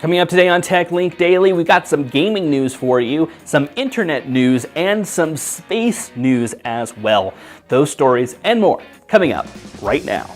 Coming up today on Tech Link Daily, we got some gaming news for you, some internet news, and some space news as well. Those stories and more coming up right now.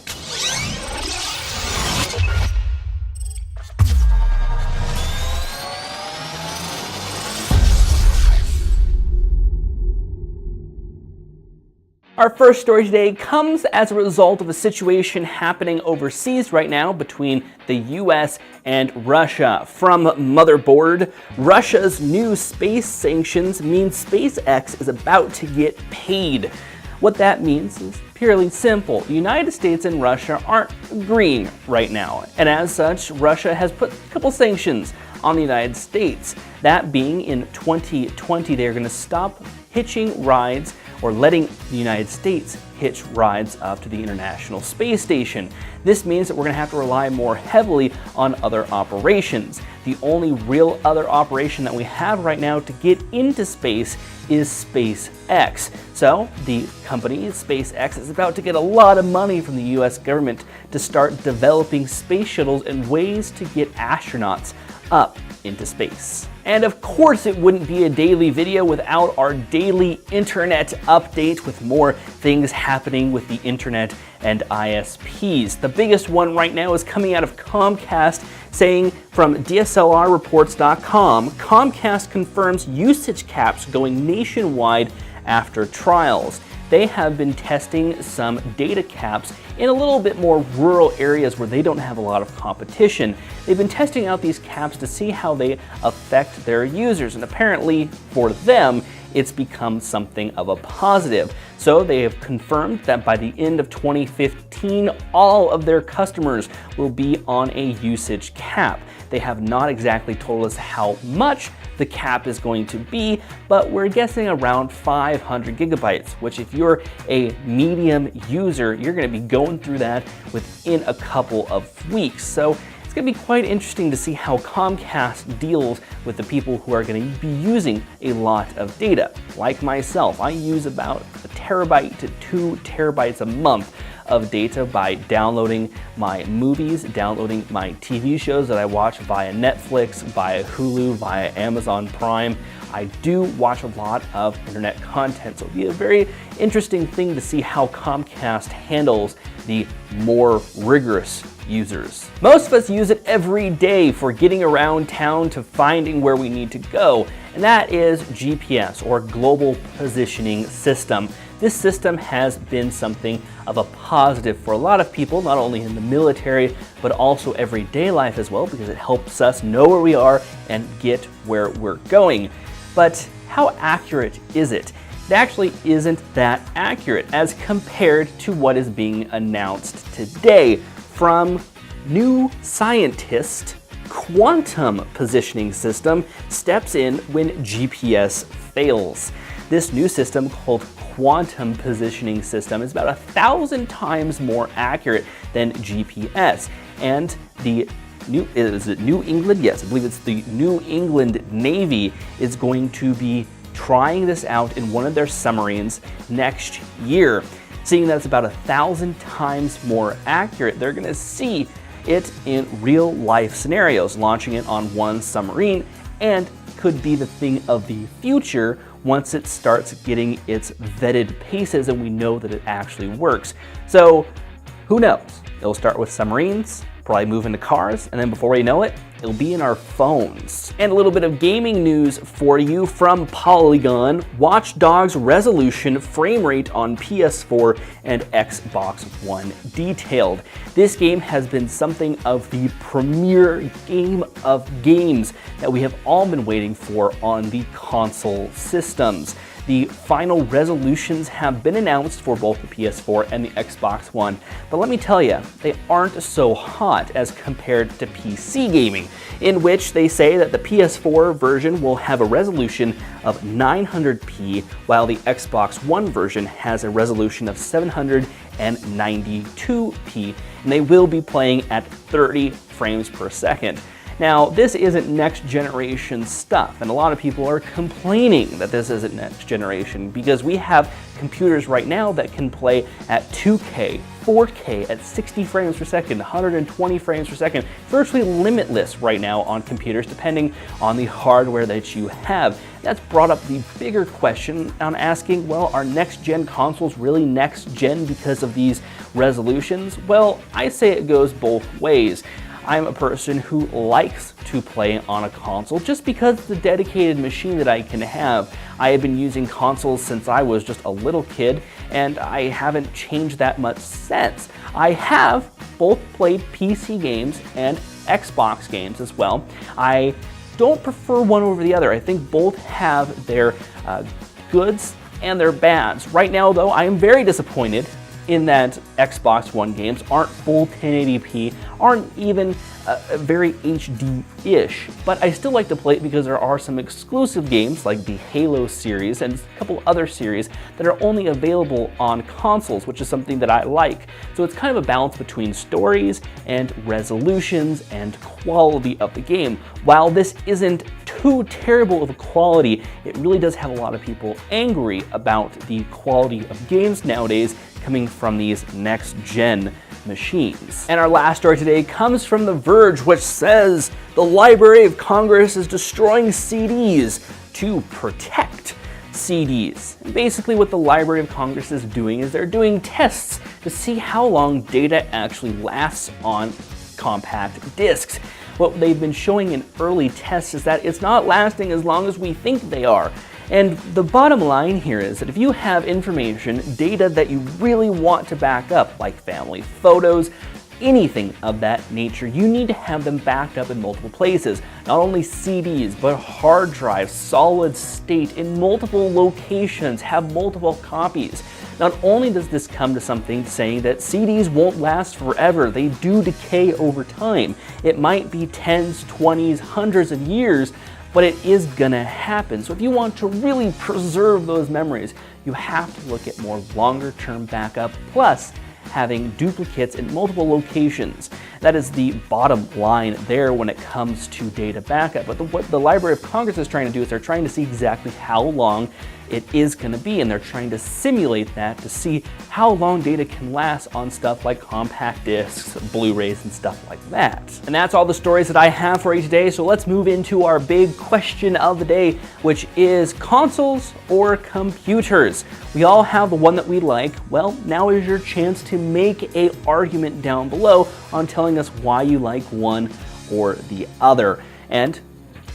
Our first story today comes as a result of a situation happening overseas right now between the US and Russia. From Motherboard, Russia's new space sanctions mean SpaceX is about to get paid. What that means is purely simple. The United States and Russia aren't agreeing right now, and as such, Russia has put a couple sanctions on the United States. That being in 2020, they're going to stop hitching rides or letting the United States hitch rides up to the International Space Station. This means that we're going to have to rely more heavily on other operations. The only real other operation that we have right now to get into space is SpaceX. So the company, SpaceX, is about to get a lot of money from the US government to start developing space shuttles and ways to get astronauts up into space. And of course it wouldn't be a daily video without our daily internet update with more things happening with the internet and ISPs. The biggest one right now is coming out of Comcast, saying from DSLRreports.com, Comcast confirms usage caps going nationwide after trials. They have been testing some data caps in a little bit more rural areas where they don't have a lot of competition. They've been testing out these caps to see how they affect their users, and apparently for them, it's become something of a positive. So they have confirmed that by the end of 2015, all of their customers will be on a usage cap. They have not exactly told us how much the cap is going to be, but we're guessing around 500 gigabytes, which if you're a medium user, you're going to be going through that within a couple of weeks. So it's going to be quite interesting to see how Comcast deals with the people who are going to be using a lot of data. Like myself, I use about 1 terabyte to 2 terabytes a month of data by downloading my movies, downloading my TV shows that I watch via Netflix, via Hulu, via Amazon Prime. I do watch a lot of internet content, so it'll be a very interesting thing to see how Comcast handles the more rigorous users. Most of us use it every day for getting around town to finding where we need to go, and that is GPS, or Global Positioning System. This system has been something of a positive for a lot of people, not only in the military, but also everyday life as well, because it helps us know where we are and get where we're going. But how accurate is it? It actually isn't that accurate as compared to what is being announced today from New Scientist. Quantum Positioning System steps in when GPS fails. This new system called Quantum Positioning System is about 1,000 times more accurate than GPS. And the New England? Yes, I believe it's the New England Navy is going to be trying this out in one of their submarines next year. Seeing that it's about 1,000 times more accurate, they're going to see it in real life scenarios, launching it on one submarine, and could be the thing of the future once it starts getting its vetted paces and we know that it actually works. So who knows? It'll start with submarines, probably move into cars, and then before we know it, it'll be in our phones. And a little bit of gaming news for you from Polygon. Watch Dogs Resolution frame rate on PS4 and Xbox One detailed. This game has been something of the premier game of games that we have all been waiting for on the console systems. The final resolutions have been announced for both the PS4 and the Xbox One, but let me tell you, they aren't so hot as compared to PC gaming, in which they say that the PS4 version will have a resolution of 900p, while the Xbox One version has a resolution of 792p, and they will be playing at 30 frames per second. Now, this isn't next generation stuff, and a lot of people are complaining that this isn't next generation because we have computers right now that can play at 2K, 4K at 60 frames per second, 120 frames per second, virtually limitless right now on computers depending on the hardware that you have. That's brought up the bigger question on asking, well, are next-gen consoles really next-gen because of these resolutions? Well, I say it goes both ways. I'm a person who likes to play on a console just because it's a dedicated machine that I can have. I have been using consoles since I was just a little kid, and I haven't changed that much since. I have both played PC games and Xbox games as well. I don't prefer one over the other. I think both have their goods and their bads. Right now, though, I am very disappointed in that Xbox One games aren't full 1080p, aren't even very HD-ish, but I still like to play it because there are some exclusive games like the Halo series and a couple other series that are only available on consoles, which is something that I like. So it's kind of a balance between stories and resolutions and quality of the game. While this isn't too terrible of a quality, it really does have a lot of people angry about the quality of games nowadays coming from these next-gen machines. And our last story today comes from The Verge, which says the Library of Congress is destroying CDs to protect CDs. And basically what the Library of Congress is doing is they're doing tests to see how long data actually lasts on compact discs. What they've been showing in early tests is that it's not lasting as long as we think they are. And the bottom line here is that if you have information, data that you really want to back up, like family photos, anything of that nature, you need to have them backed up in multiple places. Not only CDs, but hard drives, solid state, in multiple locations, have multiple copies. Not only does this come to something saying that CDs won't last forever, they do decay over time. It might be 10s, 20s, hundreds of years, but it is gonna happen. So if you want to really preserve those memories, you have to look at more longer-term backup, plus having duplicates in multiple locations. That is the bottom line there when it comes to data backup. But what the Library of Congress is trying to do is they're trying to see exactly how long it is going to be, and they're trying to simulate that to see how long data can last on stuff like compact discs, Blu-rays, and stuff like that. And that's all the stories that I have for you today, so let's move into our big question of the day, which is consoles or computers? We all have the one that we like. Well, now is your chance to make an argument down below on telling us why you like one or the other. And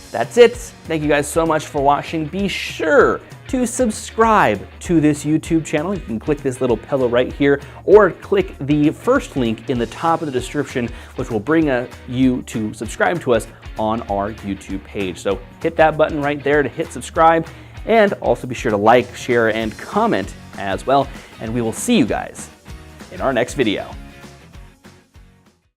that's it. Thank you guys so much for watching. Be sure to subscribe to this YouTube channel. You can click this little pillow right here, or click the first link in the top of the description, which will bring you to subscribe to us on our YouTube page. So hit that button right there to hit subscribe, and also be sure to like, share, and comment as well. And we will see you guys in our next video.